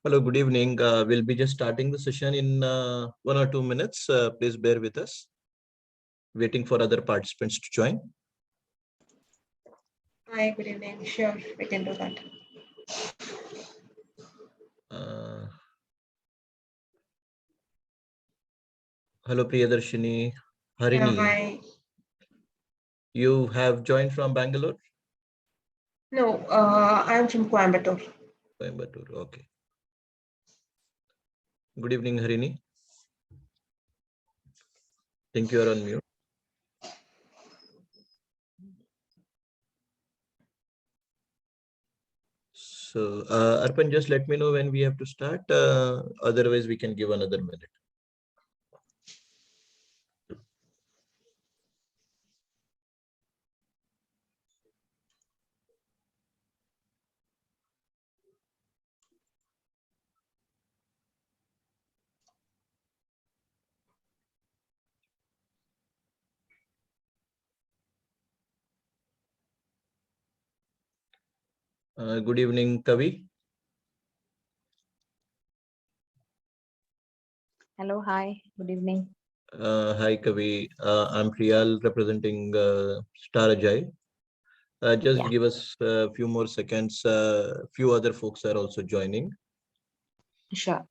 Hello, good evening. We'll be just starting the session in 1 or 2 minutes. Please bear with us. Waiting for other participants to join. Hi, good evening. Sure, we can do that. Hello, Priyadarshini. Harini. Yeah, hi. You have joined from Bangalore? No, I'm from Coimbatore. Coimbatore, okay. Good evening, Harini. Think you are on mute. So, Arpan, just let me know when we have to start. Otherwise, we can give another minute. Good evening, Kavi. Hello, hi, good evening. Hi, Kavi. I'm Priyal representing StarAgile. Just give us a few more seconds. Few other folks are also joining. Sure.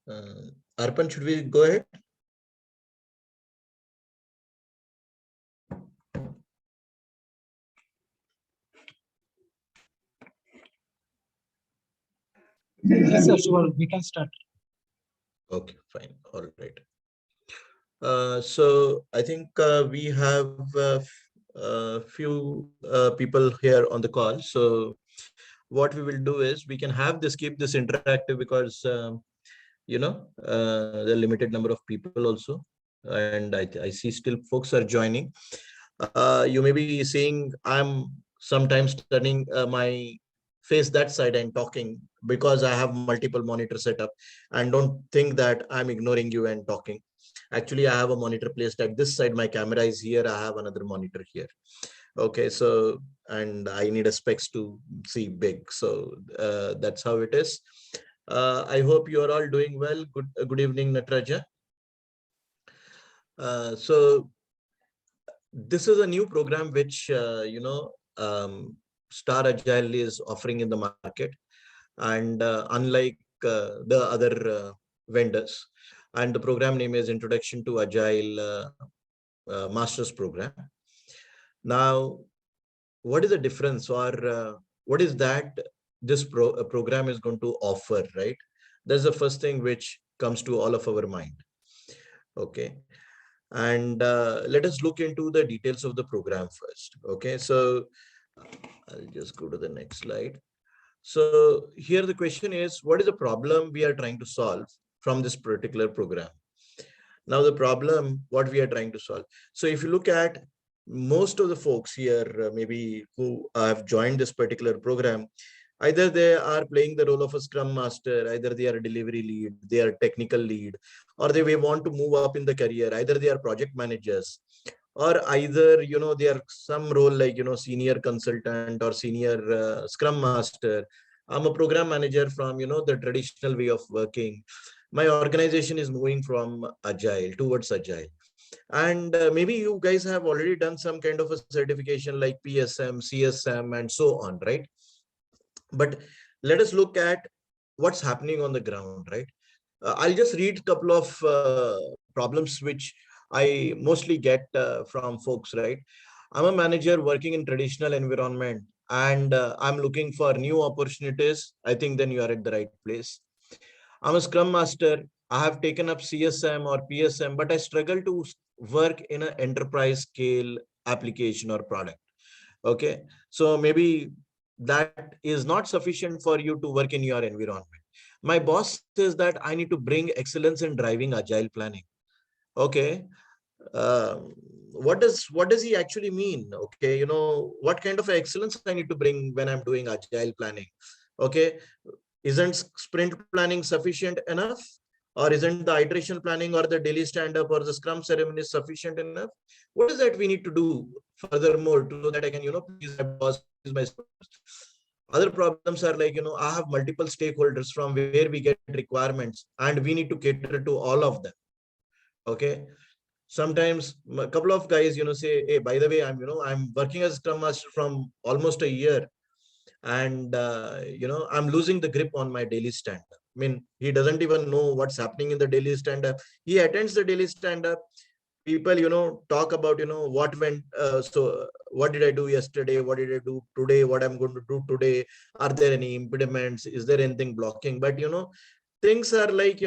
Arpan, should we go ahead? Yes, sir, sure. We can start. Okay, fine. All right. So I think we have few people here on the call. So what we will do is we can have this, keep this interactive because there are limited number of people also, and I see still folks are joining. You may be seeing I'm sometimes turning my face that side and talking because I have multiple monitor setup, and don't think that I'm ignoring you and talking. Actually, I have a monitor placed at this side. My camera is here. I have another monitor here. Okay, so, and I need a specs to see big. So that's how it is. I hope you are all doing well. Good evening, Nataraja. So this is a new program which StarAgile is offering in the market, and unlike the other vendors, and the program name is Introduction to Agile Master's Program. Now, what is the difference, or what is that this program is going to offer, right? That's the first thing which comes to all of our mind. Okay. And let us look into the details of the program first. Okay, so I'll just go to the next slide. So here the question is, what is the problem we are trying to solve from this particular program? Now the problem, what we are trying to solve. So if you look at most of the folks here, maybe who have joined this particular program, either they are playing the role of a scrum master, either they are a delivery lead, they are technical lead, or they may want to move up in the career. Either they are project managers, or either, they are some role like, senior consultant or senior scrum master. I'm a program manager from, the traditional way of working. My organization is moving from Agile towards Agile. And maybe you guys have already done some kind of a certification like PSM, CSM, and so on, right? But let us look at what's happening on the ground, right? I'll just read a couple of problems which I mostly get from folks, right? I'm a manager working in traditional environment, and I'm looking for new opportunities. I think then you are at the right place. I'm a scrum master. I have taken up CSM or PSM, but I struggle to work in an enterprise scale application or product. Okay, so maybe that is not sufficient for you to work in your environment. My boss says that I need to bring excellence in driving agile planning. Okay, uh, what does he actually mean? Okay, what kind of excellence I need to bring when I'm doing agile planning? Okay, isn't sprint planning sufficient enough? Or isn't the iteration planning or the daily stand-up or the scrum ceremony sufficient enough? What is that we need to do furthermore so that I can, please my boss, please my students? Other problems are like, I have multiple stakeholders from where we get requirements, and we need to cater to all of them. Okay. Sometimes a couple of guys, say, hey, by the way, I'm working as Scrum Master from almost a year, and I'm losing the grip on my daily stand-up. I mean, he doesn't even know what's happening in the daily stand-up. He attends the daily stand-up. People, talk about, what went, so what did I do yesterday? What did I do today? What I'm going to do today? Are there any impediments? Is there anything blocking? But, things are like,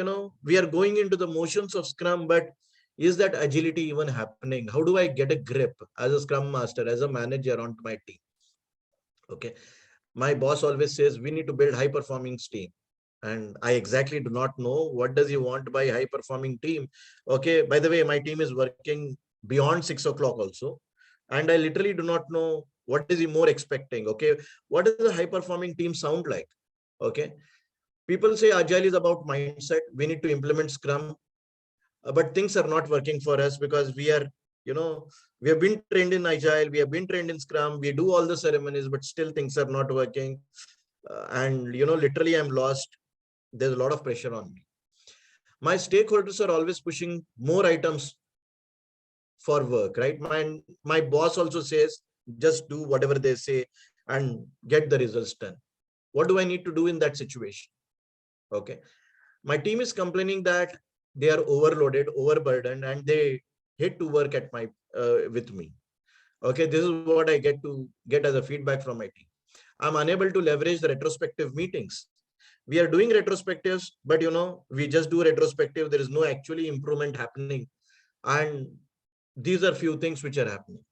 we are going into the motions of Scrum, but is that agility even happening? How do I get a grip as a Scrum Master, as a manager onto my team? Okay. My boss always says we need to build high performing team, and I exactly do not know what does he want by high performing team. Okay, by the way, my team is working beyond 6 o'clock also, and I literally do not know what is he more expecting. Okay, what does a high performing team sound like? Okay, people say agile is about mindset, we need to implement scrum, but things are not working for us because we are, we have been trained in agile, we have been trained in scrum, we do all the ceremonies, but still things are not working. And literally I'm lost. There's a lot of pressure on me. My stakeholders are always pushing more items for work, right? My boss also says just do whatever they say and get the results done. What do I need to do in that situation? Okay, My team is complaining that they are overloaded, overburdened, and they hate to work at my with me. Okay, this is what I get as a feedback from my team. I'm unable to leverage the retrospective meetings. We are doing retrospectives, but we just do retrospective. There is no actually improvement happening, and these are few things which are happening.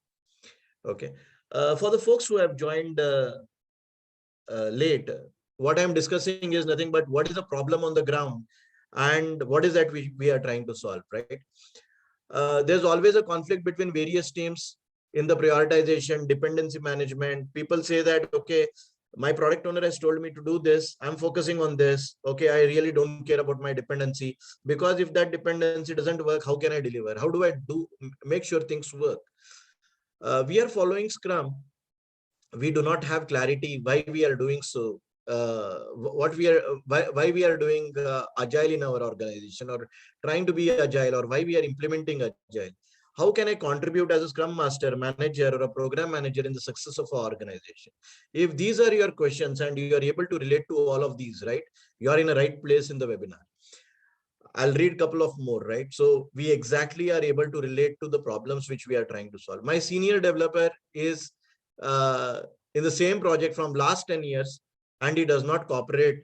Okay, for the folks who have joined late, what I'm discussing is nothing but what is the problem on the ground and what is that we are trying to solve, right? There's always a conflict between various teams in the prioritization, dependency management. People say that, okay, my product owner has told me to do this. I'm focusing on this. Okay, I really don't care about my dependency, because if that dependency doesn't work, how can I deliver? How do I make sure things work? We are following Scrum. We do not have clarity why we are doing so. What we are why we are doing agile in our organization, or trying to be agile, or why we are implementing agile. How can I contribute as a scrum master, manager, or a program manager in the success of our organization? If these are your questions and you are able to relate to all of these, right, you are in the right place in the webinar. I'll read a couple of more, right? So we exactly are able to relate to the problems which we are trying to solve. My senior developer is in the same project from last 10 years, and he does not cooperate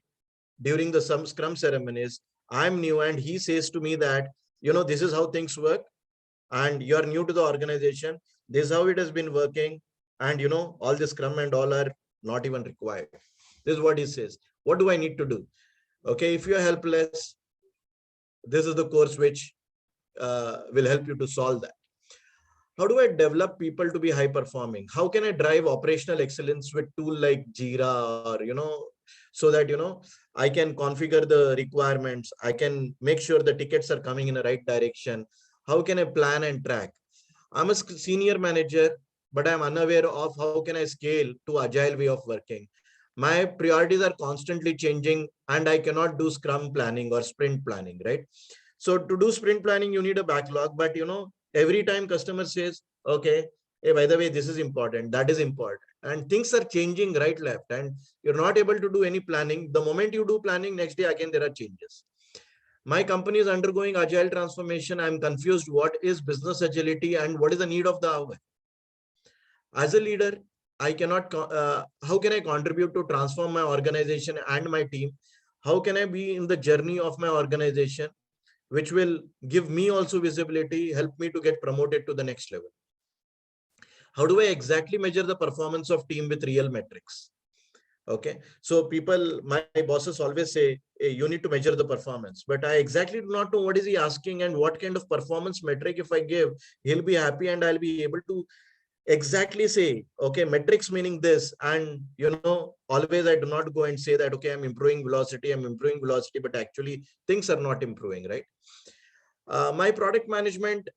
during the some scrum ceremonies. I'm new, and he says to me that, this is how things work, and you're new to the organization. This is how it has been working. And, all the scrum and all are not even required. This is what he says. What do I need to do? Okay, if you're helpless, this is the course which will help you to solve that. How do I develop people to be high performing? How can I drive operational excellence with tool like JIRA, or, so that, I can configure the requirements. I can make sure the tickets are coming in the right direction. How can I plan and track? I'm a senior manager, but I'm unaware of how can I scale to agile way of working. My priorities are constantly changing, and I cannot do scrum planning or sprint planning, right? So to do sprint planning, you need a backlog, but every time customer says, okay, hey, by the way, this is important, that is important, and things are changing right, left, and you're not able to do any planning. The moment you do planning, next day again there are changes. My company is undergoing agile transformation. I'm confused. What is business agility and what is the need of the hour? As a leader, I cannot, how can I contribute to transform my organization and my team? How can I be in the journey of my organization, which will give me also visibility, help me to get promoted to the next level? How do I exactly measure the performance of team with real metrics? Okay, so my bosses always say, hey, you need to measure the performance, but I exactly do not know what is he asking and what kind of performance metric if I give, he'll be happy and I'll be able to exactly say, okay, metrics meaning this. And always I do not go and say that, okay, I'm improving velocity, but actually things are not improving, right? My product management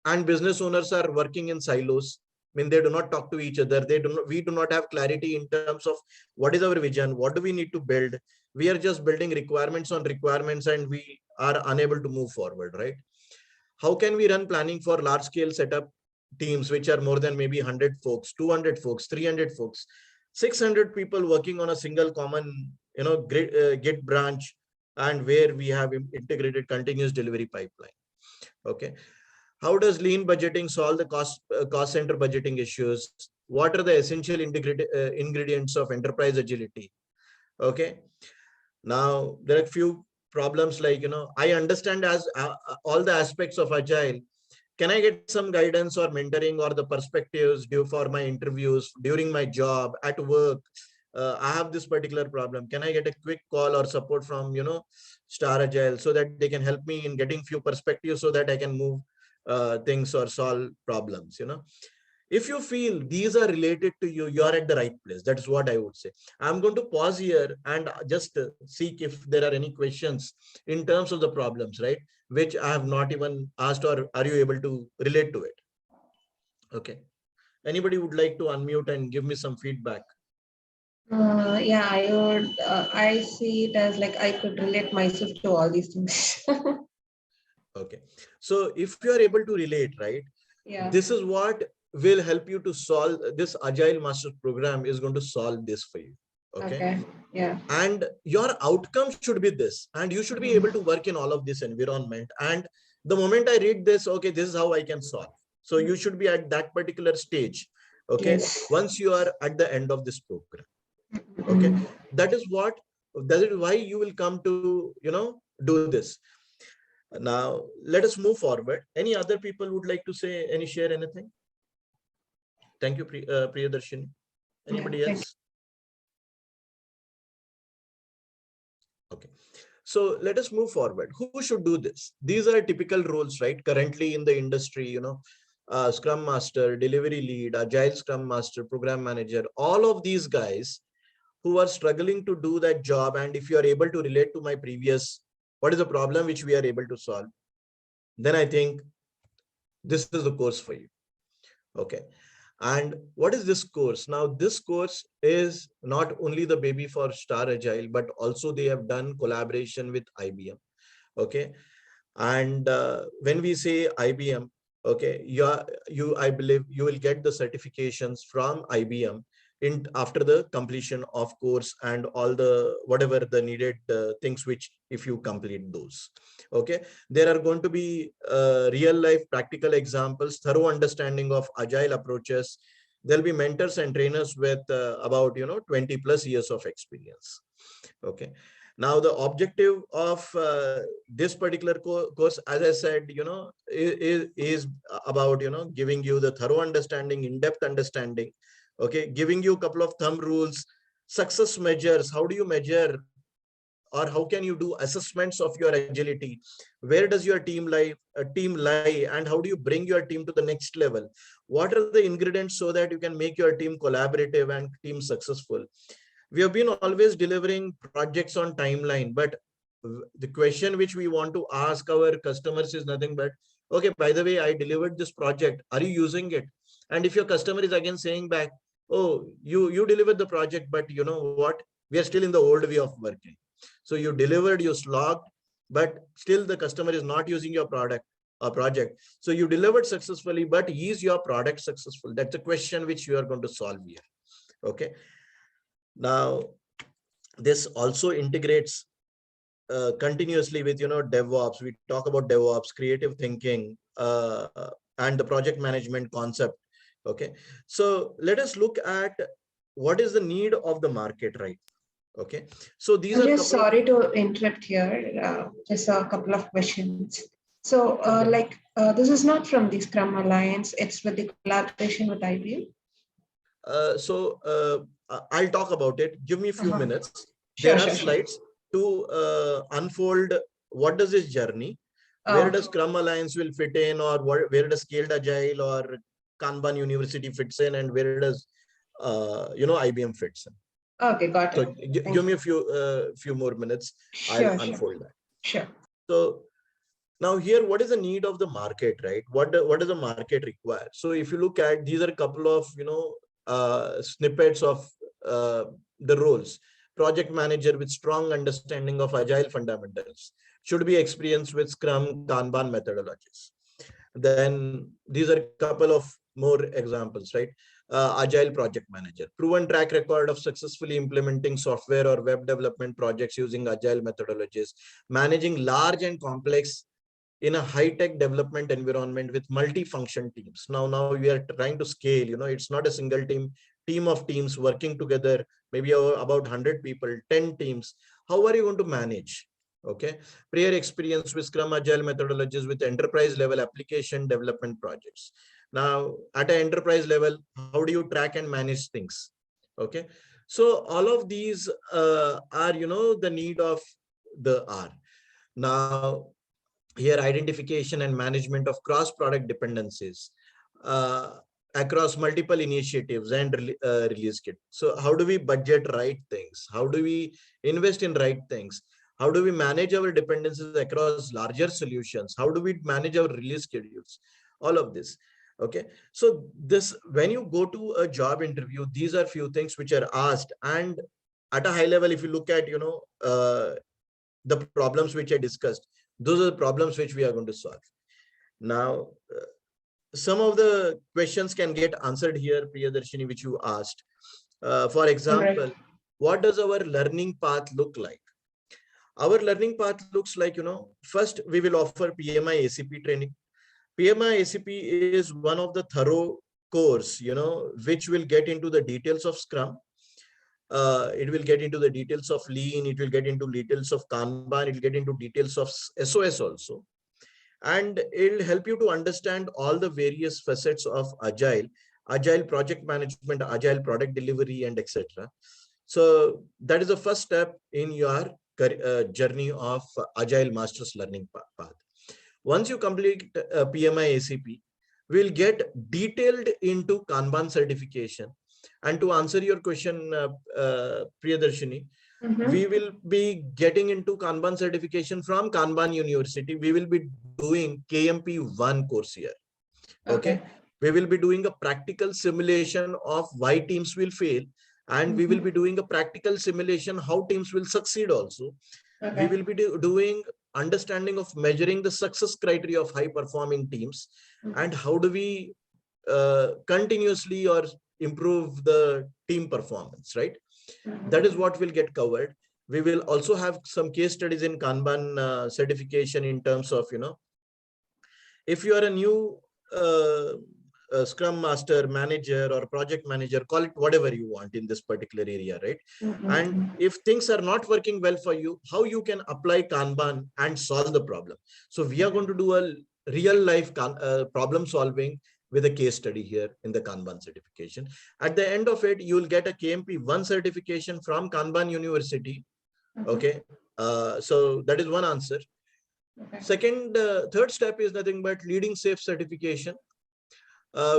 and business owners are working in silos. I mean, they do not talk to each other. We do not have clarity in terms of what is our vision, what do we need to build. We are just building requirements on requirements, and we are unable to move forward, right? How can we run planning for large scale setup teams, which are more than maybe 100 folks, 200 folks, 300 folks, 600 people working on a single common, Git branch, and where we have integrated continuous delivery pipeline? Okay. How does lean budgeting solve the cost center budgeting issues? What are the essential ingredients of enterprise agility? Okay. Now there are few problems like, I understand as all the aspects of agile. Can I get some guidance or mentoring or the perspectives due for my interviews, during my job, at work? I have this particular problem. Can I get a quick call or support from, StarAgile, so that they can help me in getting few perspectives so that I can move things or solve problems? If you feel these are related to you, you're at the right place. That's what I would say. I'm going to pause here and just seek if there are any questions in terms of the problems, right, which I have not even asked, or are you able to relate to it? Okay. Anybody would like to unmute and give me some feedback? Yeah, I would. I see it as like I could relate myself to all these things. Okay. So if you are able to relate, right, Yeah. this is what will help you to solve this Agile Master Program is going to solve this for you. Okay. Yeah. And your outcome should be this, and you should be able to work in all of this environment. And the moment I read this, okay, this is how I can solve. So you should be at that particular stage. Okay. Yes. Once you are at the end of this program. Okay. That is why you will come to, do this. Now, let us move forward. Any other people would like to share anything? Thank you, Priyadarshini. Anybody Yeah, else? Okay. So let us move forward. Who should do this? These are typical roles, right? Currently in the industry, Scrum Master, Delivery Lead, Agile Scrum Master, Program Manager, all of these guys who are struggling to do that job. And if you are able to relate to my previous, what is the problem which we are able to solve, then I think this is the course for you. Okay. And what is this course? Now, this course is not only the baby for StarAgile, but also they have done collaboration with IBM. Okay. And when we say IBM, okay, I believe you will get the certifications from IBM after the completion of course and all the whatever the needed things which if you complete those. Okay, there are going to be real life practical examples, thorough understanding of agile approaches. There'll be mentors and trainers with about 20 plus years of experience. Okay. Now, the objective of this particular course, as I said, is about, giving you the thorough understanding, in-depth understanding, okay, giving you a couple of thumb rules, success measures. How do you measure or how can you do assessments of your agility? Where does your team lie, and how do you bring your team to the next level? What are the ingredients so that you can make your team collaborative and team successful? We have been always delivering projects on timeline, but the question which we want to ask our customers is nothing but, okay, by the way, I delivered this project, are you using it? And if your customer is again saying back, oh, you delivered the project, but you know what, we are still in the old way of working. So you delivered, you slogged, but still the customer is not using your product or project. So you delivered successfully, but is your product successful? That's a question which you are going to solve here. Okay. Now, this also integrates continuously with, DevOps. We talk about DevOps, creative thinking, and the project management concept. Okay. So let us look at what is the need of the market, right? Okay. So these I'm are just sorry to interrupt here. Just a couple of questions. So, this is not from the Scrum Alliance. It's with the collaboration with IBM. I'll talk about it. Give me a few minutes. Sure, There are sure, sure. slides to unfold what does this journey, where does Scrum Alliance will fit in, or where does Scaled Agile or Kanban University fits in, and where does IBM fits in. Okay, got it. So give me a few more minutes. Sure, I'll unfold that. Sure. So now here, what is the need of the market, right? What does the market require? So if you look at, these are a couple of snippets of the roles. Project manager with strong understanding of agile fundamentals, should be experienced with Scrum, Kanban methodologies. Then these are a couple of more examples, right? Agile project manager, proven track record of successfully implementing software or web development projects using agile methodologies, managing large and complex in a high-tech development environment with multi-function teams. Now we are trying to scale, it's not a single team of teams working together, maybe about 100 people, 10 teams. How are you going to manage? Okay. Prior experience with Scrum Agile methodologies with enterprise level application development projects. Now at an enterprise level, how do you track and manage things? Okay. So all of these are, the need of the R. Now, here, identification and management of cross-product dependencies across multiple initiatives and release kit. So how do we budget right things? How do we invest in right things? How do we manage our dependencies across larger solutions? How do we manage our release schedules? All of this. Okay. So this, when you go to a job interview, these are few things which are asked. And at a high level, if you look at, the problems which I discussed, those are the problems which we are going to solve. Now, some of the questions can get answered here, Priyadarshini, which you asked. For example, what does our learning path look like? Our learning path looks like, first we will offer PMI ACP training. PMI ACP is one of the thorough course, which will get into the details of Scrum. It will get into the details of Lean. It will get into details of Kanban. It will get into details of SOS also. And it'll help you to understand all the various facets of Agile project management, Agile product delivery, and etc. So that is the first step in your journey of Agile Masters learning path. Once you complete PMI ACP, we'll get detailed into Kanban certification. And to answer your question, Priyadarshini, we will be getting into Kanban certification from Kanban University. We will be doing KMP 1 course here. Okay. We will be doing a practical simulation of why teams will fail. And we will be doing a practical simulation how teams will succeed also. We will be doing understanding of measuring the success criteria of high performing teams and how do we continuously or improve the team performance, right? That is what will get covered. We will also have some case studies in Kanban certification in terms of, if you are a new Scrum Master, manager, or project manager, call it whatever you want in this particular area, right? And if things are not working well for you, how you can apply Kanban and solve the problem. So we are going to do a real life problem solving with a case study here in the Kanban certification. At the end of it, you will get a KMP 1 certification from Kanban University. Okay. So that is one answer. Second, third step is nothing but leading safe certification,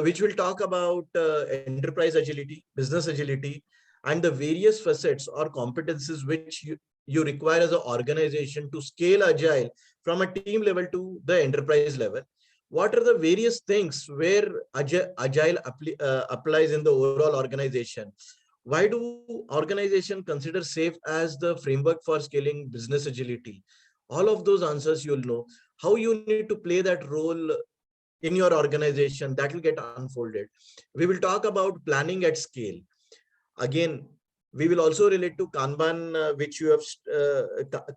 which will talk about enterprise agility, business agility, and the various facets or competencies which you require as an organization to scale Agile from a team level to the enterprise level. What are the various things where Agile applies in the overall organization? Why do organizations consider SAFe as the framework for scaling business agility? All of those answers you'll know. How you need to play that role in your organization, that will get unfolded. We will talk about planning at scale. Again, we will also relate to Kanban, which you have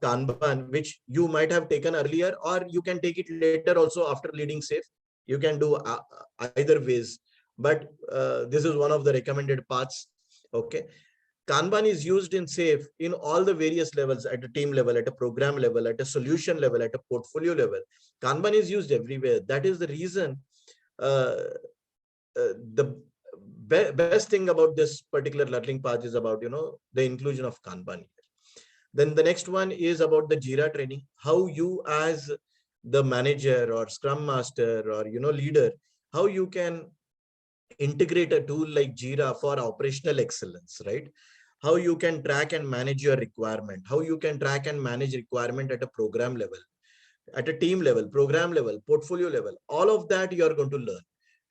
Kanban, which you might have taken earlier, or you can take it later also after leading SAFe. You can do either ways, but this is one of the recommended paths. Okay. Kanban is used in SAFe in all the various levels, at a team level, at a program level, at a solution level, at a portfolio level. Kanban is used everywhere. That is the reason the best thing about this particular learning path is about, the inclusion of Kanban. Then the next one is about the JIRA training, how you as the manager or Scrum Master or, leader, how you can integrate a tool like JIRA for operational excellence, right? How you can track and manage your requirement, how you can track and manage requirement at a program level, at a team level, program level, portfolio level. All of that you are going to learn.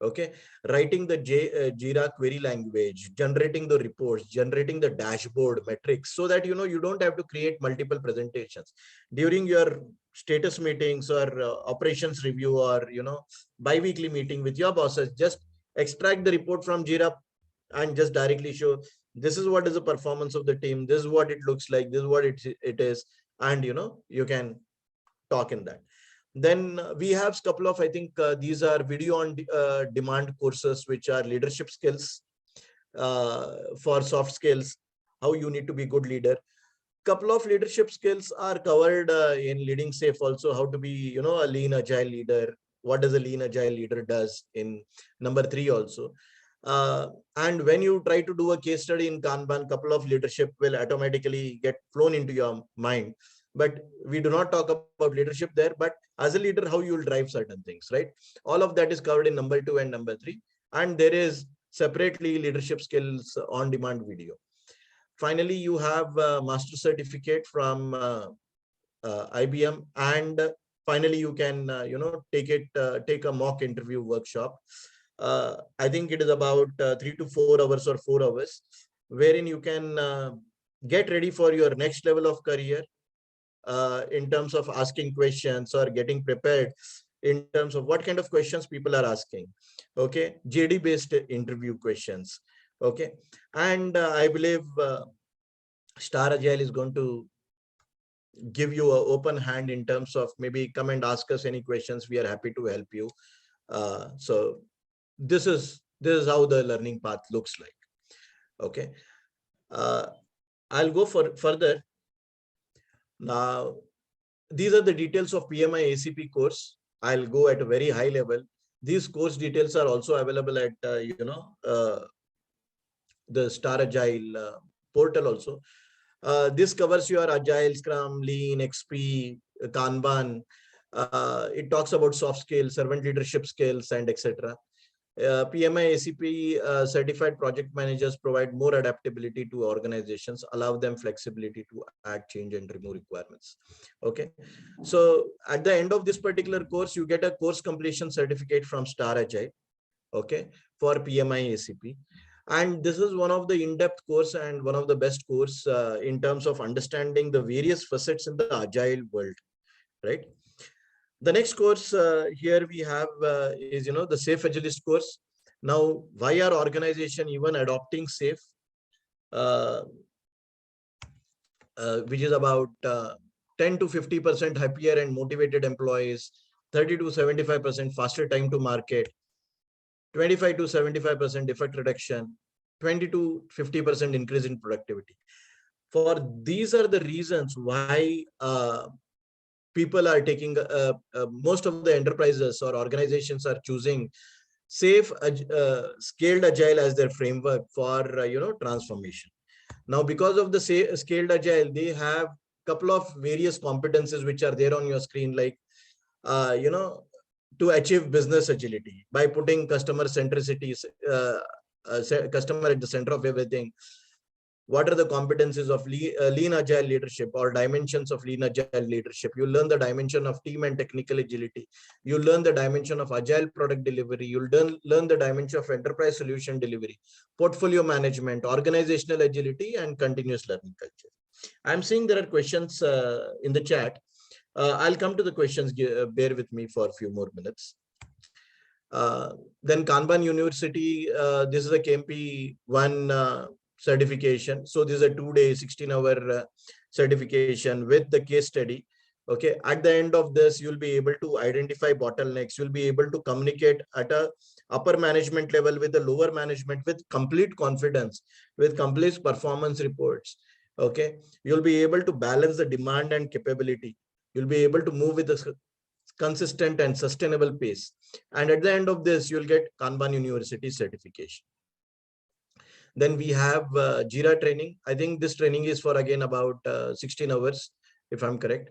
Okay, writing the JIRA query language, generating the reports, generating the dashboard metrics, so that you don't have to create multiple presentations during your status meetings or operations review or bi-weekly meeting with your bosses. Just extract the report from JIRA and just directly show this is what is the performance of the team, this is what it looks like, this is what it is, and you can talk in that. Then we have a couple of, I think these are video on demand courses, which are leadership skills for soft skills, how you need to be a good leader. Couple of leadership skills are covered in leading SAFe also, how to be, a lean agile leader. What does a lean agile leader does in number 3 also. And when you try to do a case study in Kanban, couple of leadership will automatically get flown into your mind. But we do not talk about leadership there, but as a leader, how you will drive certain things, right? All of that is covered in number 2 and number 3. And there is separately leadership skills on demand video. Finally, you have a master certificate from IBM. And finally, you can, take a mock interview workshop. I think it is about 3 to 4 hours or 4 hours, wherein you can get ready for your next level of career in terms of asking questions or getting prepared in terms of what kind of questions people are asking. Okay, JD based interview questions. Okay, and I believe StarAgile is going to give you an open hand in terms of maybe come and ask us any questions. We are happy to help you. So this is how the learning path looks like. Okay. I'll go for further. Now, these are the details of PMI ACP course. I'll go at a very high level. These course details are also available at the StarAgile portal also. This covers your Agile, Scrum, Lean, XP, Kanban. It talks about soft skills, servant leadership skills, and etc. PMI ACP certified project managers provide more adaptability to organizations, allow them flexibility to add, change, and remove requirements. Okay. So at the end of this particular course, you get a course completion certificate from StarAgile. Okay, for PMI ACP. And this is one of the in-depth course and one of the best course in terms of understanding the various facets in the Agile world, right? The next course here we have is, the Safe Agilist course. Now, why are organization even adopting Safe, which is about 10 to 50% happier and motivated employees, 30 to 75% faster time to market, 25 to 75% defect reduction, 20 to 50% increase in productivity. For these are the reasons why people are taking, most of the enterprises or organizations are choosing Safe Scaled Agile as their framework for transformation. Now, because of the Scaled Agile, they have couple of various competencies which are there on your screen, like to achieve business agility by putting customer centricity, customer at the center of everything. What are the competencies of lean agile leadership or dimensions of lean agile leadership? You learn the dimension of team and technical agility. You learn the dimension of agile product delivery. You'll learn the dimension of enterprise solution delivery, portfolio management, organizational agility, and continuous learning culture. I'm seeing there are questions in the chat. I'll come to the questions. Bear with me for a few more minutes. Then Kanban University, this is a KMP 1 certification. So this is a 2-day, 16-hour certification with the case study. Okay. At the end of this, you'll be able to identify bottlenecks. You'll be able to communicate at a upper management level with the lower management with complete confidence, with complete performance reports. Okay. You'll be able to balance the demand and capability. You'll be able to move with a consistent and sustainable pace. And at the end of this, you'll get Kanban University certification. Then we have JIRA training. I think this training is for, again, about 16 hours, if I'm correct.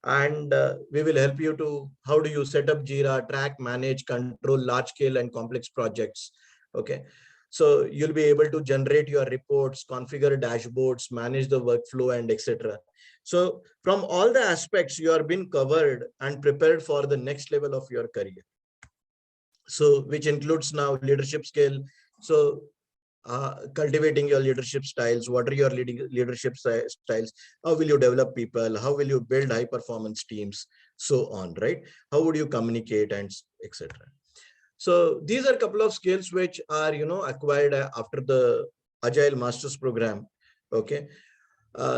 And we will help you to how do you set up JIRA, track, manage, control large scale and complex projects. Okay. So you'll be able to generate your reports, configure dashboards, manage the workflow, and etc. So from all the aspects, you are being covered and prepared for the next level of your career. So which includes now leadership skill. So cultivating your leadership styles. What are your leadership styles? How will you develop people? How will you build high performance teams? So on, right? How would you communicate, and etc. So these are a couple of skills which are, acquired after the Agile Masters program. Okay.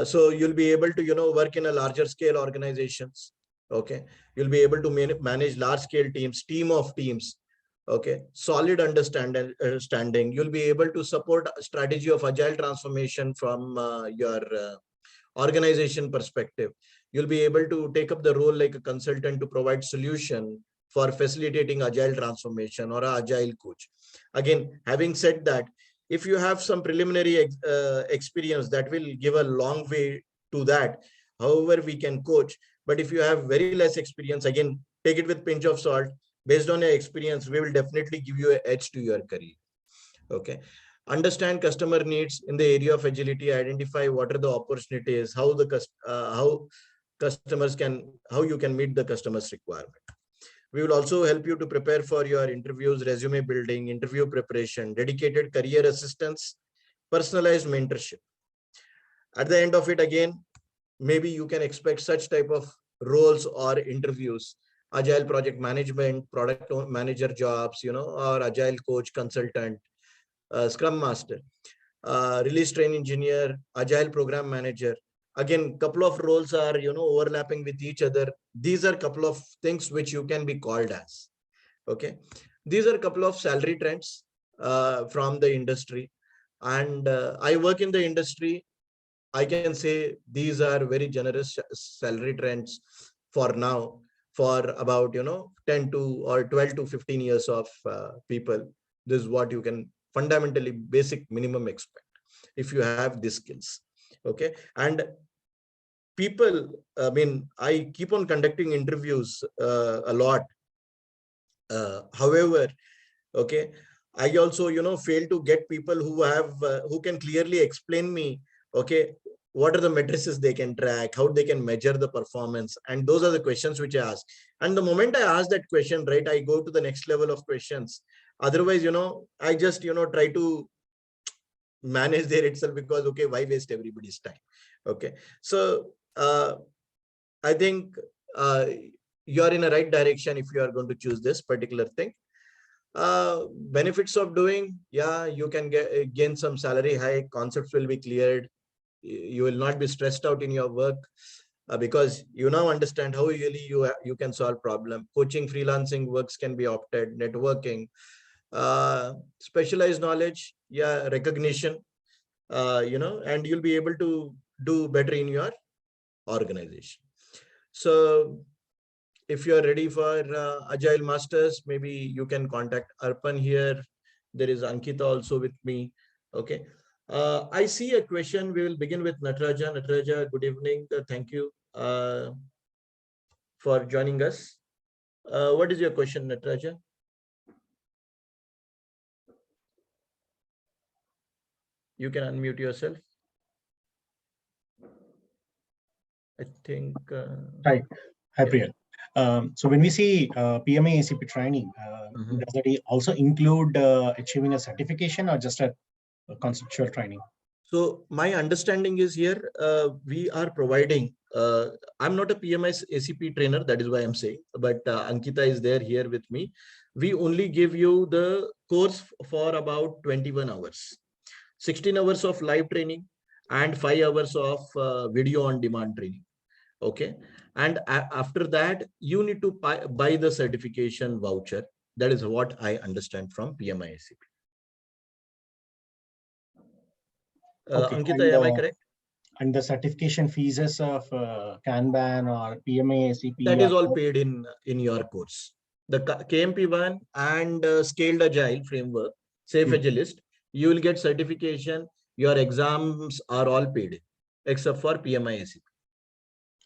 So you'll be able to, work in a larger scale organizations. Okay. You'll be able to manage large scale teams, team of teams. Okay. Solid understanding. You'll be able to support a strategy of agile transformation from your organization perspective. You'll be able to take up the role like a consultant to provide solution for facilitating agile transformation, or an agile coach. Again, having said that, if you have some preliminary experience, that will give a long way to that. However, we can coach. But if you have very less experience, again, take it with pinch of salt. Based on your experience, we will definitely give you an edge to your career. Okay. Understand customer needs in the area of agility. Identify what are the opportunities, how you can meet the customer's requirement. We will also help you to prepare for your interviews, resume building, interview preparation, dedicated career assistance, personalized mentorship. At the end of it, again, maybe you can expect such type of roles or interviews: agile project management, product manager jobs, or agile coach, consultant, scrum master. release train engineer, agile program manager. Again, couple of roles are, overlapping with each other. These are couple of things which you can be called as. Okay. These are a couple of salary trends from the industry. And I work in the industry. I can say these are very generous salary trends for now, for about 10 to or 12 to 15 years of people. This is what you can fundamentally basic minimum expect if you have these skills. Okay. And people, I mean, I keep on conducting interviews a lot. However, okay, I also fail to get people who have who can clearly explain me, okay, what are the matrices they can track, how they can measure the performance, and those are the questions which I ask. And the moment I ask that question, right, I go to the next level of questions. Otherwise, I just try to manage there itself, because okay, why waste everybody's time? Okay, so I think you are in a right direction if you are going to choose this particular thing. Benefits of doing, yeah, you can gain some salary hike, concepts will be cleared, you will not be stressed out in your work, because you now understand how really you can solve problem. Coaching, freelancing works can be opted, networking, specialized knowledge, yeah, recognition, and you'll be able to do better in your organization. So if you are ready for Agile Masters, maybe you can contact Arpan here. There is Ankita also with me. Okay. I see a question. We will begin with Nataraja. Nataraja, good evening. Thank you for joining us. What is your question, Nataraja? You can unmute yourself. I think. Hi, Priya. So when we see PMI ACP training, does it also include achieving a certification or just a conceptual training? So my understanding is here, we are providing, I'm not a PMI ACP trainer, that is why I'm saying, but Ankita is there here with me. We only give you the course for about 21 hours, 16 hours of live training and 5 hours of video on demand training. Okay. And after that, you need to buy the certification voucher. That is what I understand from PMI ACP. Okay. Ankita, and, am I correct? And the certification fees of Kanban or PMI ACP? That is all paid in your course. The KMP1 and Scaled Agile framework, Safe Agilist, you will get certification. Your exams are all paid except for PMI ACP.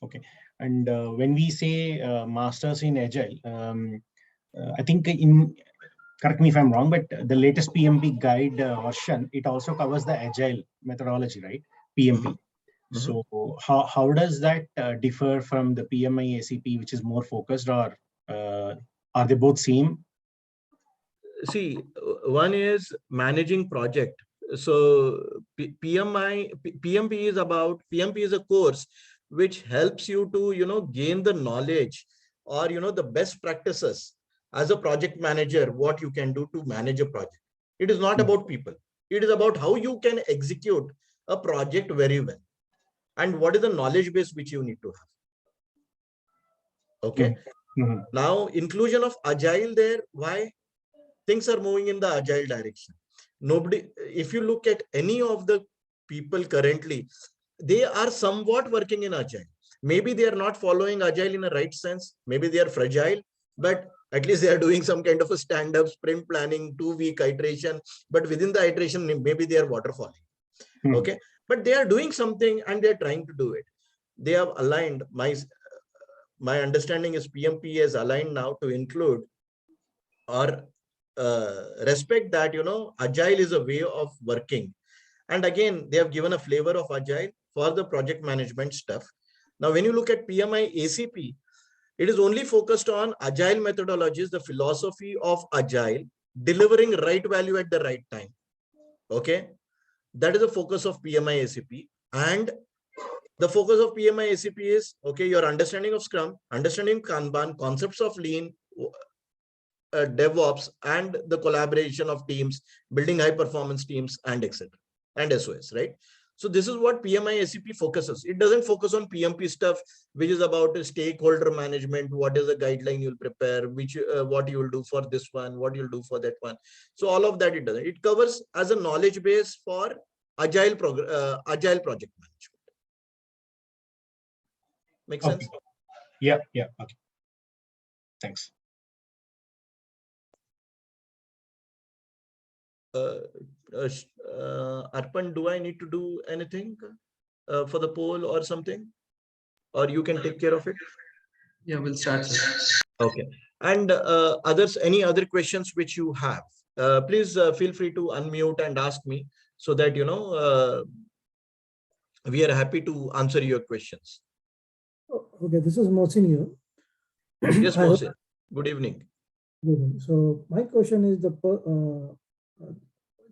Okay. And when we say masters in Agile, I think correct me if I'm wrong, but the latest PMP guide version, it also covers the Agile methodology, right? PMP. So how does that differ from the PMI ACP, which is more focused, or are they both same? See, one is managing project. So PMP is about, PMP is a course which helps you to, gain the knowledge or, the best practices as a project manager, what you can do to manage a project. It is not about people. It is about how you can execute a project very well. And what is the knowledge base which you need to have. Okay. Now, inclusion of Agile there, why? Things are moving in the Agile direction. Nobody, if you look at any of the people currently, they are somewhat working in Agile. Maybe they are not following Agile in a right sense. Maybe they are fragile, but at least they are doing some kind of a stand-up sprint planning, 2-week iteration. But within the iteration, maybe they are waterfalling. Okay, but they are doing something and they are trying to do it. They have aligned. My understanding is PMP is aligned now to include or respect that Agile is a way of working. And again, they have given a flavor of Agile for the project management stuff. Now when you look at PMI ACP, it is only focused on Agile methodologies, the philosophy of Agile, delivering right value at the right time. Okay, that is the focus of PMI ACP. And the focus of PMI ACP is, okay, your understanding of Scrum, understanding Kanban, concepts of Lean, DevOps, and the collaboration of teams, building high performance teams, and etc. and SOS, right? So this is what PMI ACP focuses. It doesn't focus on PMP stuff, which is about stakeholder management. What is the guideline you'll prepare, which what you will do for this one, what you'll do for that one. So all of that it doesn't. It covers as a knowledge base for agile project management. Make sense? Okay. Yeah. Okay. Thanks. Arpan, do I need to do anything for the poll or something? Or you can take care of it? Yeah, we'll start, sir. Okay. And others, any other questions which you have? Please feel free to unmute and ask me so that, you know, we are happy to answer your questions. Okay, this is Mohsin here. Yes, Mohsin. Good evening. Good evening. So my question is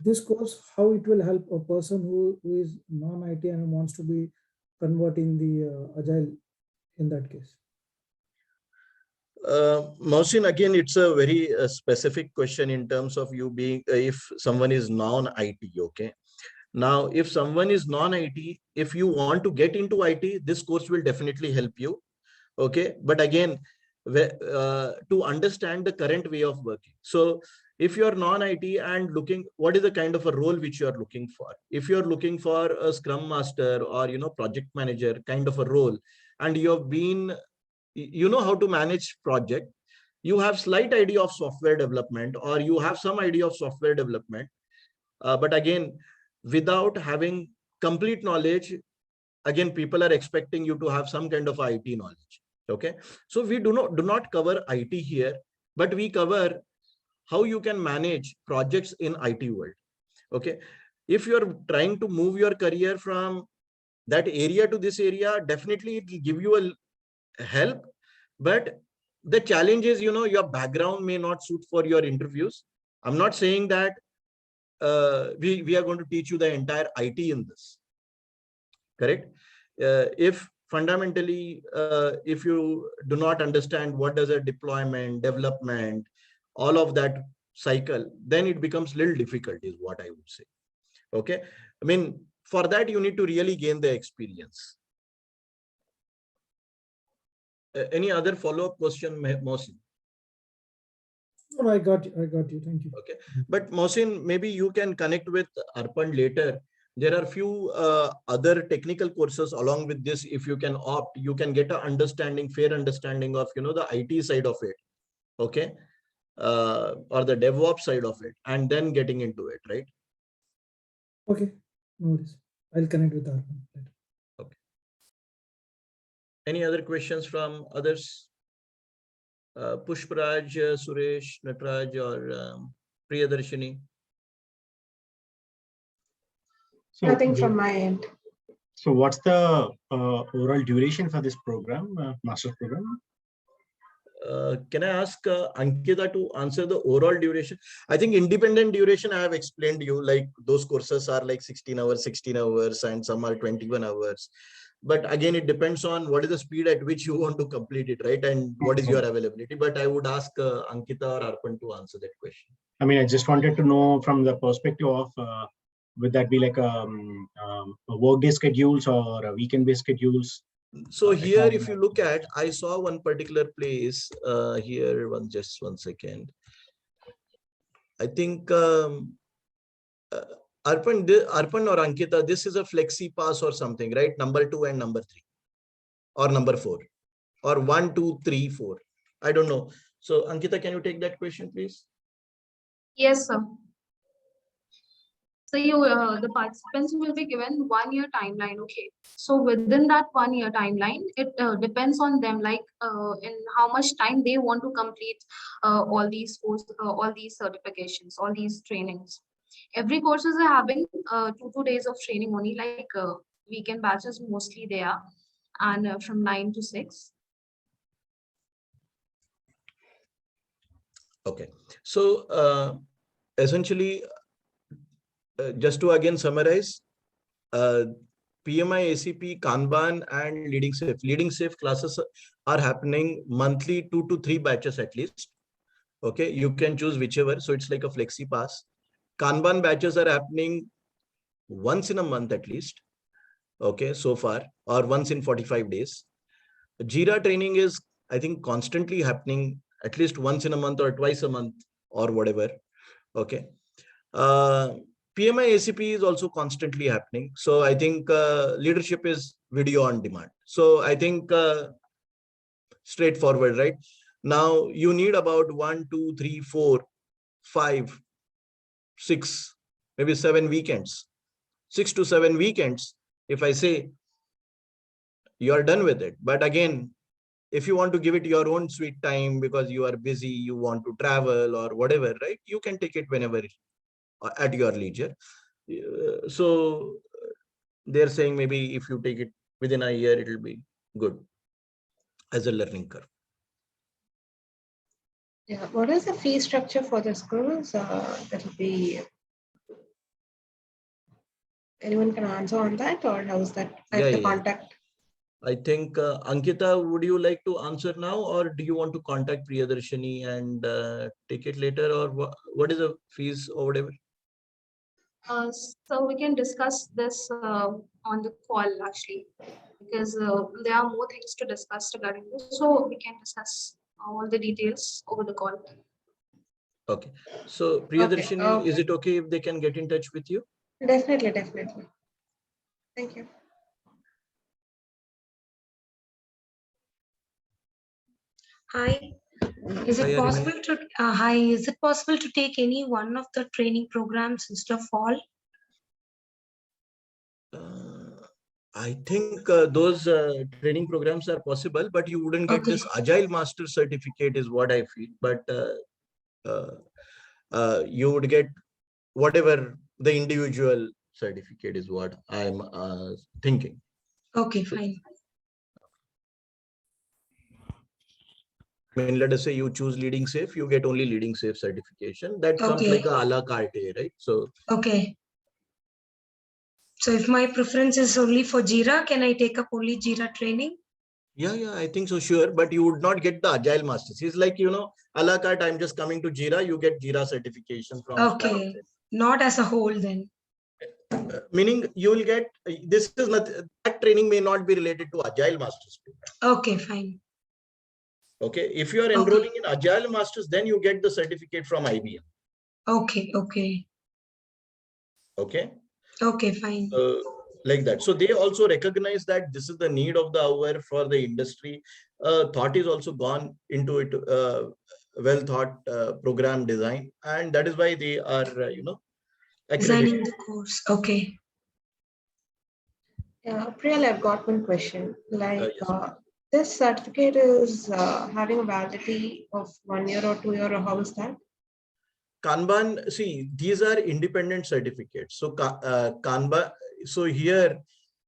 this course, how it will help a person who is non-IT and wants to be converting the Agile in that case? Mohsin, again, it's a very specific question in terms of you being, if someone is non-IT, okay? Now, if someone is non-IT, if you want to get into IT, this course will definitely help you, okay? But again, to understand the current way of working. So if you're non-IT and looking, what is the kind of a role which you are looking for? If you're looking for a Scrum Master or, you know, project manager kind of a role, and you have been, you know how to manage project, you have slight idea of software development, or you have some idea of software development, but again, without having complete knowledge, again, people are expecting you to have some kind of IT knowledge. Okay, so we do not cover IT here, but we cover how you can manage projects in IT world. Okay, if you're trying to move your career from that area to this area, definitely it will give you a help, but the challenge is, you know, your background may not suit for your interviews. I'm not saying that we are going to teach you the entire IT in this, correct? If fundamentally, if you do not understand what does a deployment, development, all of that cycle, then it becomes a little difficult, is what I would say. Okay, I mean, for that you need to really gain the experience. Any other follow-up question, Mohsin? No, I got you. Thank you. Okay, but Mohsin, maybe you can connect with Arpan later. There are few other technical courses along with this. If you can opt, you can get a fair understanding of, you know, the IT side of it. Okay, or the DevOps side of it, and then getting into it, right? Okay, no worries. I'll connect with Arpan later. Okay. Any other questions from others? Pushparaj, Suresh, Natraj, or Priyadarshini? So, Nothing from my end. So what's the overall duration for this program, master's program? Can I ask Ankita to answer the overall duration? I think independent duration I have explained to you, like those courses are like 16 hours, and some are 21 hours. But again, it depends on what is the speed at which you want to complete it, right? And what is your availability. But I would ask Ankita or Arpan to answer that question. I mean, I just wanted to know from the perspective of, would that be like a workday schedules or a weekend-based schedules? So here, if you look at, I saw one particular place here, just one second. I think Arpan or Ankita, this is a flexi pass or something, right? Number 2 and number 3, or number 4, or 1, 2, 3, 4. I don't know. So Ankita, can you take that question, please? Yes, sir. So the participants will be given 1 year timeline. Okay. So within that 1 year timeline, it depends on them, like in how much time they want to complete all these certifications, all these trainings. Every courses are having 2 days of training only, like weekend batches mostly they are, and from 9 to 6. Okay. So essentially, just to again summarize, PMI, ACP, Kanban, and Leading Safe. Leading Safe classes are happening monthly, 2 to 3 batches at least. Okay, you can choose whichever. So it's like a flexi pass. Kanban batches are happening once in a month at least. Okay, so far, or once in 45 days. JIRA training is, I think, constantly happening at least once in a month or twice a month or whatever. Okay. PMI ACP is also constantly happening. So I think leadership is video on demand. So I think straightforward, right? Now you need about 1, 2, 3, 4, 5, 6, maybe 7 weekends, 6 to 7 weekends. If I say you are done with it, but again, if you want to give it your own sweet time because you are busy, you want to travel or whatever, right? You can take it whenever at your leisure. So they're saying maybe if you take it within a year, it will be good as a learning curve. Yeah. What is the fee structure for this course? That will be. Anyone can answer on that, or how is that? I have to contact. I think Ankita, would you like to answer now, or do you want to contact Priyadarshini and take it later, or what is the fees or whatever? So we can discuss this on the call actually, because there are more things to discuss regarding this. So we can discuss all the details over the call. Okay. So Priyadarshini, is it okay if they can get in touch with you? Definitely, definitely. Thank you. Hi. Is it possible to Is it possible to take any one of the training programs instead of all? I think those training programs are possible, but you wouldn't get this Agile Master Certificate is what I feel. But you would get whatever the individual certificate is what I'm thinking. Okay, fine. I mean, let us say you choose Leading Safe, you get only Leading Safe certification. That comes like a la carte, right? So okay. So if my preference is only for JIRA, can I take up only JIRA training? Yeah, I think so, sure. But you would not get the Agile Masters. It's like, you know, a la carte, I'm just coming to JIRA, you get JIRA certification from Okay, not as a whole then. Meaning you will get, this is not, that training may not be related to Agile Masters. Okay, fine. Okay, if you are enrolling in Agile Masters, then you get the certificate from IBM. Okay. Okay, fine. Like that. So they also recognize that this is the need of the hour for the industry. Thought is also gone into it, well thought program design. And that is why they are, designing the course. Okay. Yeah, Priyal, I've got one question. Like, yes. This certificate is having a validity of 1 year or 2 year, or how is that? Kanban, see, these are independent certificates. So Kanban, so here,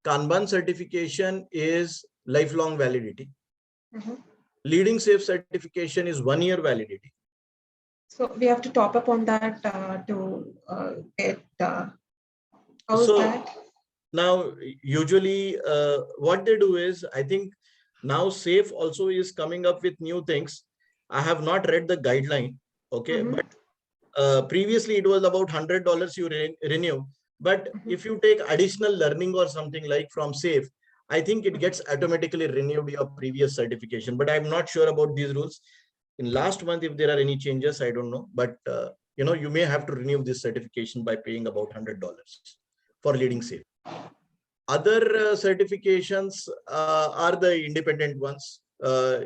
Kanban certification is lifelong validity. Leading Safe certification is 1 year validity. So we have to top up on that to get, how is that? Now, usually what they do is, I think now SAFE also is coming up with new things. I have not read the guideline, okay, but previously it was about $100 you renew. But if you take additional learning or something like from SAFE, I think it gets automatically renewed your previous certification. But I'm not sure about these rules. In last month, if there are any changes, I don't know. But you may have to renew this certification by paying about $100 for Leading Safe. Other certifications are the independent ones.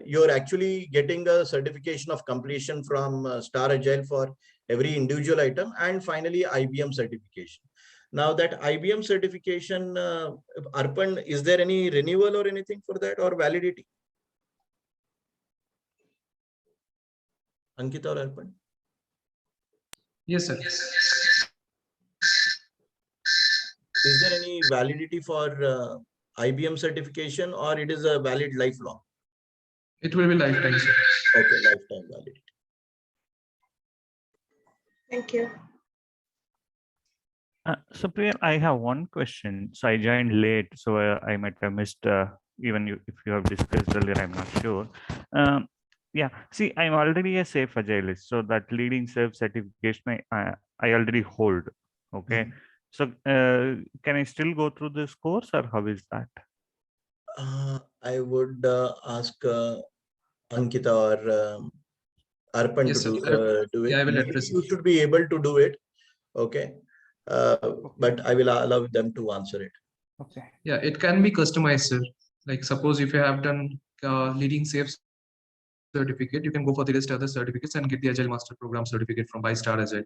You're actually getting a certification of completion from StarAgile for every individual item, and finally IBM certification. Now that IBM certification, Arpan, is there any renewal or anything for that, or validity? Ankita or Arpan? Yes, sir. Is there any validity for IBM certification, or it is a valid lifelong? It will be lifetime, sir. Okay, lifetime validity. Thank you. So Priya, I have one question. So I joined late, so I might have missed, even if you have discussed earlier, I'm not sure. Yeah, see, I'm already a safe agilist, so that Leading Safe certification I already hold. Okay, So can I still go through this course, or how is that? I would ask Ankita or Arpan Yes, to sir. do it. Yeah, I will Maybe address you it. should be able to do it. Okay. But I will allow them to answer it. Okay. Yeah, it can be customized, sir. Like suppose if you have done leading safe certificate, you can go for the list other certificates and get the Agile Master Program certificate from by StarAgile.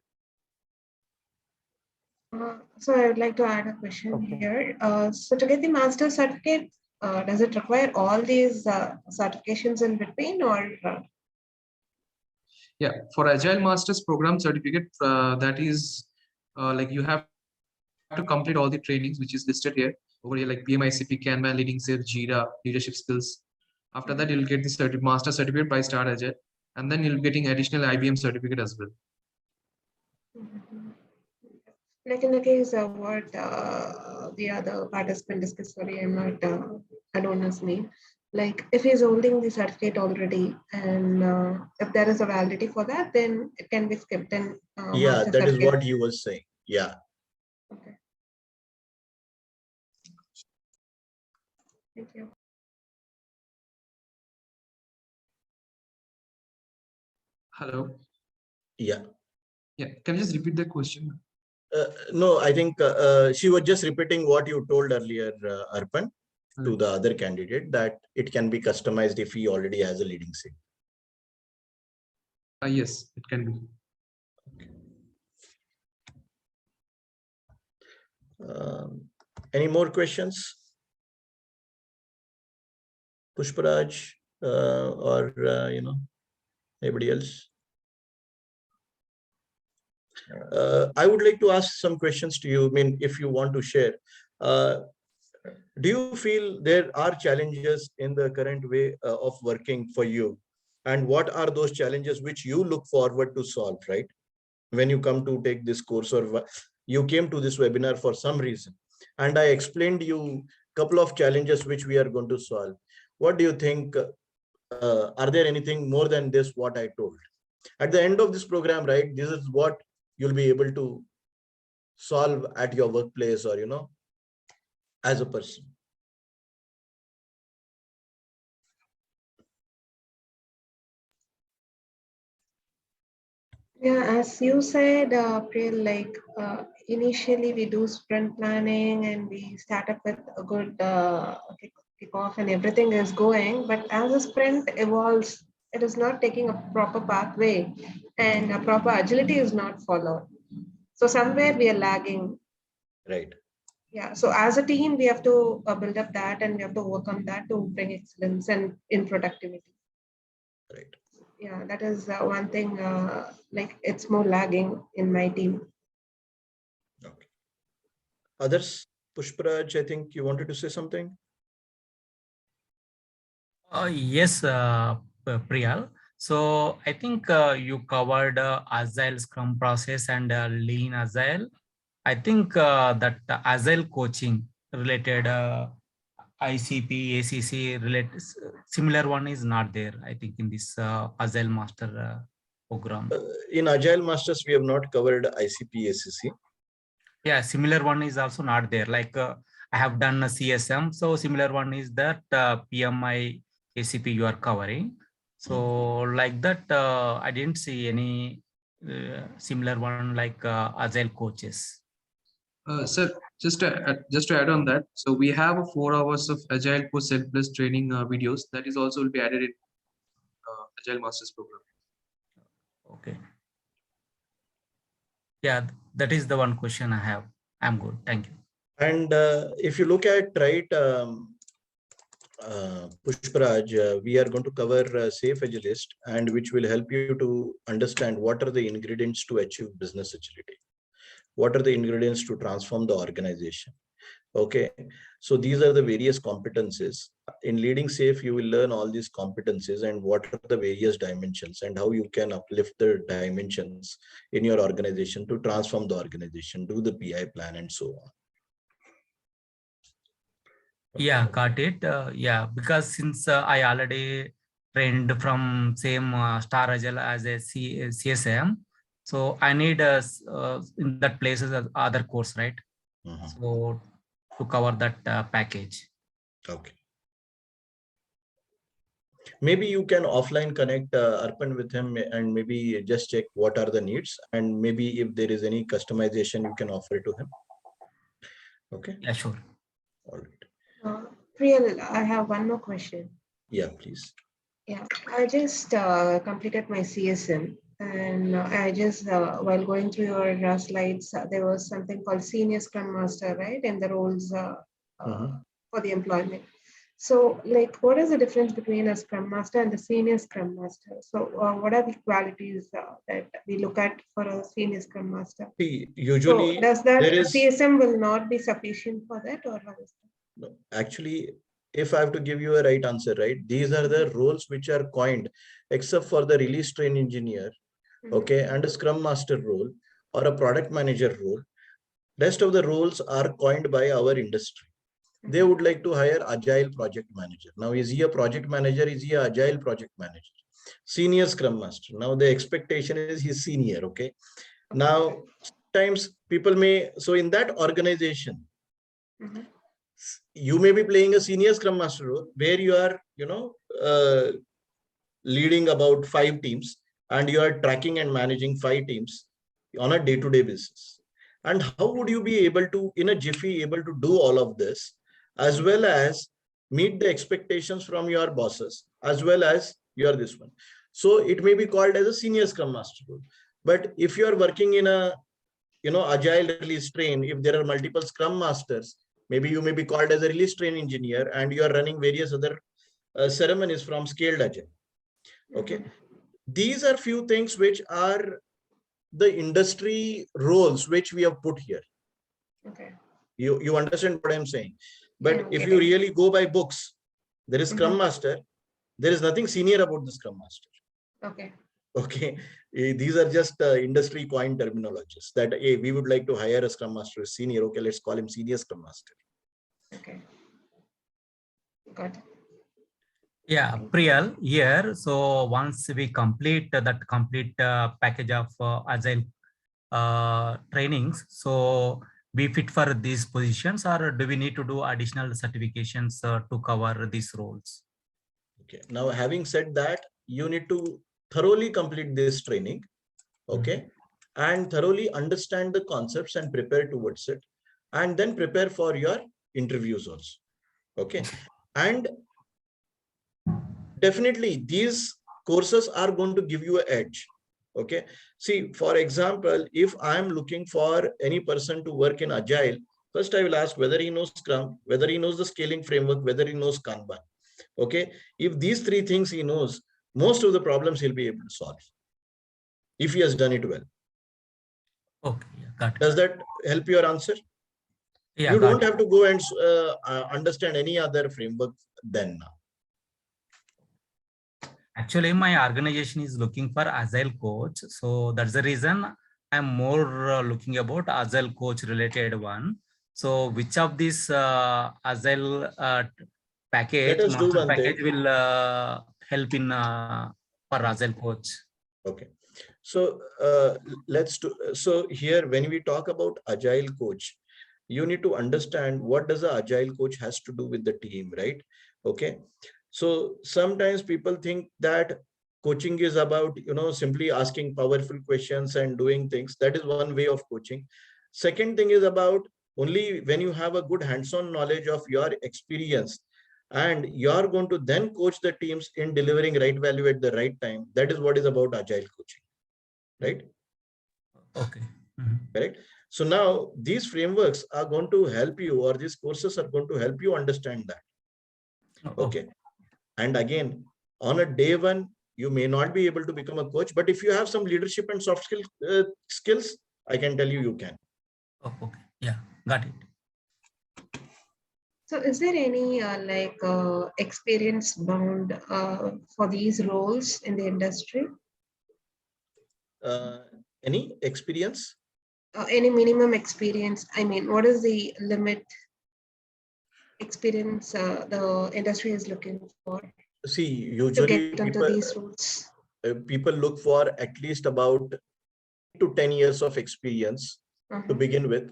So I would like to add a question Okay. here. So to get the master certificate, does it require all these certifications in between, or? Yeah, for Agile Masters Program certificate, that is like you have to complete all the trainings which is listed here over here, like PMI, ICP, Kanban, Leading Safe, JIRA, leadership skills. After that, you'll get the master certificate by StarAgile, and then you'll be getting additional IBM certificate as well. Like in the case of what the other participant discussed, sorry, I don't know his name. Like if he's holding the certificate already, and if there is a validity for that, then it can be skipped and Yeah, master that is certificate. what he was saying. Yeah. Okay. Thank you. Hello. Yeah. Yeah, can you just repeat the question? No, I think she was just repeating what you told earlier, Arpan, to the other candidate, that it can be customized if he already has a leading safe. Yes, it can be. Any more questions? Pushparaj or anybody else? I would like to ask some questions to you. I mean, if you want to share, do you feel there are challenges in the current way of working for you? And what are those challenges which you look forward to solve, right? When you come to take this course, or you came to this webinar for some reason, and I explained you a couple of challenges which we are going to solve. What do you think? Are there anything more than this, what I told? At the end of this program, right, this is what you'll be able to solve at your workplace, or, as a person. Yeah, as you said, Priyal, like initially we do sprint planning and we start up with a good kickoff and everything is going. But as a sprint evolves, it is not taking a proper pathway and a proper agility is not followed. So somewhere we are lagging. Right. Yeah. So as a team, we have to build up that and we have to work on that to bring excellence and in productivity. Right. Yeah, that is one thing, like it's more lagging in my team. Okay. Others? Pushparaj, I think you wanted to say something. Yes, Priyal. So I think you covered Agile Scrum process and Lean Agile. I think that Agile coaching related ICP, ACC related similar one is not there. I think in this Agile Master program. In Agile Masters, we have not covered ICP, ACC. Yeah, similar one is also not there. Like I have done a CSM, so similar one is that PMI, ACP you are covering. So like that, I didn't see any similar one like Agile coaches. Sir, just to add on that, so we have 4 hours of Agile Coach Self-Plus training videos that is also will be added in Agile Masters program. Okay. Yeah, that is the one question I have. I'm good. Thank you. And if you look at, right, Pushparaj, we are going to cover Safe Agilist, and which will help you to understand what are the ingredients to achieve business agility. What are the ingredients to transform the organization? Okay, so these are the various competencies. In Leading Safe, you will learn all these competencies and what are the various dimensions and how you can uplift the dimensions in your organization to transform the organization, do the PI plan, and so on. Yeah, got it. Yeah, because since I already trained from same StarAgile as a CSM, so I need in that places as other course, right? So to cover that package. Okay. Maybe you can offline connect Arpan with him and maybe just check what are the needs, and maybe if there is any customization you can offer to him. Okay. Yeah, sure. All right. Priyal, I have one more question. Yeah, please. Yeah, I just completed my CSM, and I just while going through your slides, there was something called Senior Scrum Master, right? And the roles for the employment. So, like, what is the difference between a Scrum Master and the Senior Scrum Master? So, what are the qualities that we look at for a Senior Scrum Master? See, usually so does that there is CSM will not be sufficient for that, or how is that? no, actually, if I have to give you a right answer, right, these are the roles which are coined, except for the release train engineer, okay, and a Scrum Master role or a product manager role. Rest of the roles are coined by our industry. They would like to hire Agile project manager. Now, is he a project manager? Is he an Agile project manager? Senior Scrum Master. Now, the expectation is he's senior, okay? Now, sometimes people may, so in that organization, you may be playing a senior Scrum Master role where you are, leading about 5 teams and you are tracking and managing 5 teams on a day-to-day basis. And how would you be able to, in a jiffy, able to do all of this, as well as meet the expectations from your bosses, as well as your this one? So it may be called as a senior Scrum Master role. But if you are working in a, Agile release train, if there are multiple Scrum Masters, maybe you may be called as a release train engineer and you are running various other ceremonies from Scaled Agile. Okay. These are few things which are the industry roles which we have put here. Okay. You understand what I'm saying? But if you really go by books, there is Scrum Master. There is nothing senior about the Scrum Master. Okay. Okay. These are just industry coined terminologies that hey, we would like to hire a Scrum Master as senior. Okay, let's call him senior Scrum Master. Okay. Got it. Yeah, Priyal, here, so once we complete that complete package of Agile trainings, so we fit for these positions, or do we need to do additional certifications to cover these roles? Okay. Now, having said that, you need to thoroughly complete this training, okay, and thoroughly understand the concepts and prepare towards it, and then prepare for your interviews also, okay. And definitely these courses are going to give you an edge, okay. See, for example, if I am looking for any person to work in Agile, first I will ask whether he knows Scrum, whether he knows the scaling framework, whether he knows Kanban. Okay, if these 3 things he knows, most of the problems he'll be able to solve if he has done it well. Okay, yeah, got it. Does that help your answer? Yeah, you don't have to go and understand any other framework then now. Actually, my organization is looking for Agile coach, so that's the reason I'm more looking about Agile coach related one. So which of these Agile package, master package will help in for Agile coach? Okay, so let's do. So here, when we talk about Agile coach, you need to understand what does the Agile coach has to do with the team, right? Okay, so sometimes people think that coaching is about, simply asking powerful questions and doing things. That is one way of coaching. Second thing is about only when you have a good hands-on knowledge of your experience and you're going to then coach the teams in delivering right value at the right time. That is what is about Agile coaching, right? Okay. Correct. So now these frameworks are going to help you, or these courses are going to help you understand that. Okay. And again, on a day one, you may not be able to become a coach, but if you have some leadership and soft skills, I can tell you, you can. Oh, okay. Yeah, got it. So is there any experience bound for these roles in the industry? Any experience? Any minimum experience? I mean, what is the limit experience the industry is looking for? See, usually people look for at least about 8 to 10 years of experience to begin with.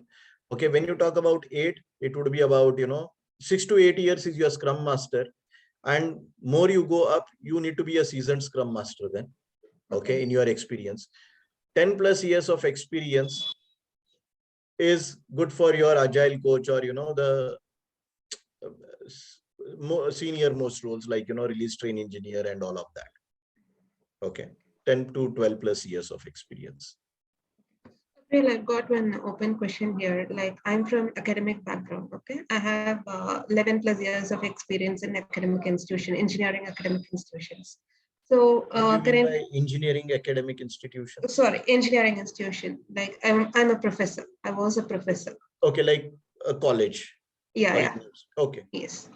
Okay, when you talk about 8, it would be about, 6 to 8 years is your Scrum Master. And more you go up, you need to be a seasoned Scrum Master then. Okay, in your experience. 10 plus years of experience is good for your Agile coach or, the more senior most roles like, release train engineer and all of that. Okay, 10 to 12 plus years of experience. Well, I've got one open question here. Like, I'm from academic background. Okay, I have 11 plus years of experience in academic institution, engineering academic institutions. So What do you mean by engineering academic institution? Sorry, engineering institution. Like, I'm a professor. I was a professor. Okay, like a college. Yeah, yeah. Okay. Yes.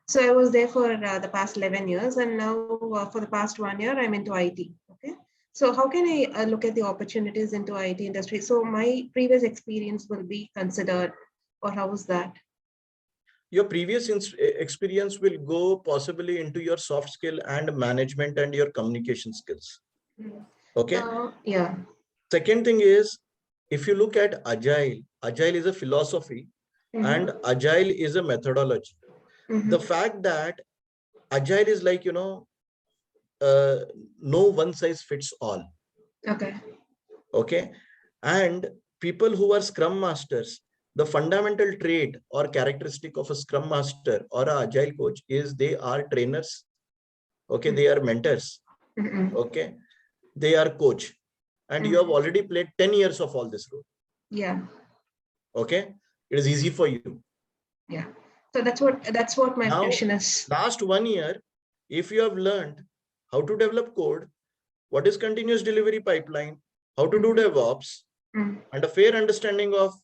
So I was there for the past 11 years, and now for the past 1 year, I'm into IT. Okay. So how can I look at the opportunities into IT industry? So my previous experience will be considered, or how is that? Your previous experience will go possibly into your soft skill and management and your communication skills. Okay. Yeah. Second thing is, if you look at Agile is a philosophy and Agile is a methodology. The fact that Agile is like, no one size fits all. Okay. And people who are Scrum Masters, the fundamental trait or characteristic of a Scrum Master or an Agile coach is they are trainers. Okay. They are mentors. Okay. They are coach. And you have already played 10 years of all this role. Yeah. Okay. It is easy for you. Yeah. So that's what my question is. Last 1 year, if you have learned how to develop code, what is continuous delivery pipeline, how to do DevOps, and a fair understanding of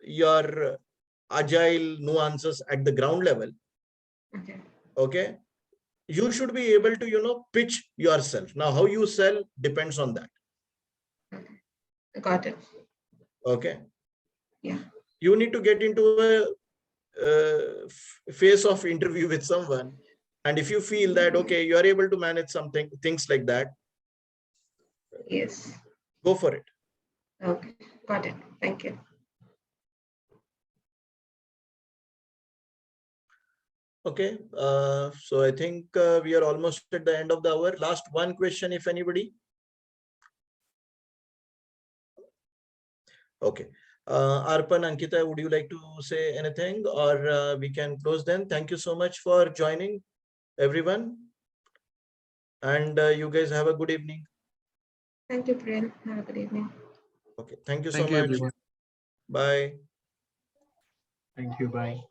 your Agile nuances at the ground level. Okay. You should be able to, pitch yourself. Now, how you sell depends on that. Got it. Okay. Yeah. You need to get into a phase of interview with someone. And if you feel that, okay, you are able to manage something, things like that. Yes. Go for it. Okay. Got it. Thank you. Okay. So I think we are almost at the end of the hour. Last one question, if anybody. Okay. Arpan, Ankita, would you like to say anything, or we can close then? Thank you so much for joining, everyone. And you guys have a good evening. Thank you, Priyan. Have a good evening. Okay. Thank you so Thank you, much. everyone. Bye. Thank you. Bye.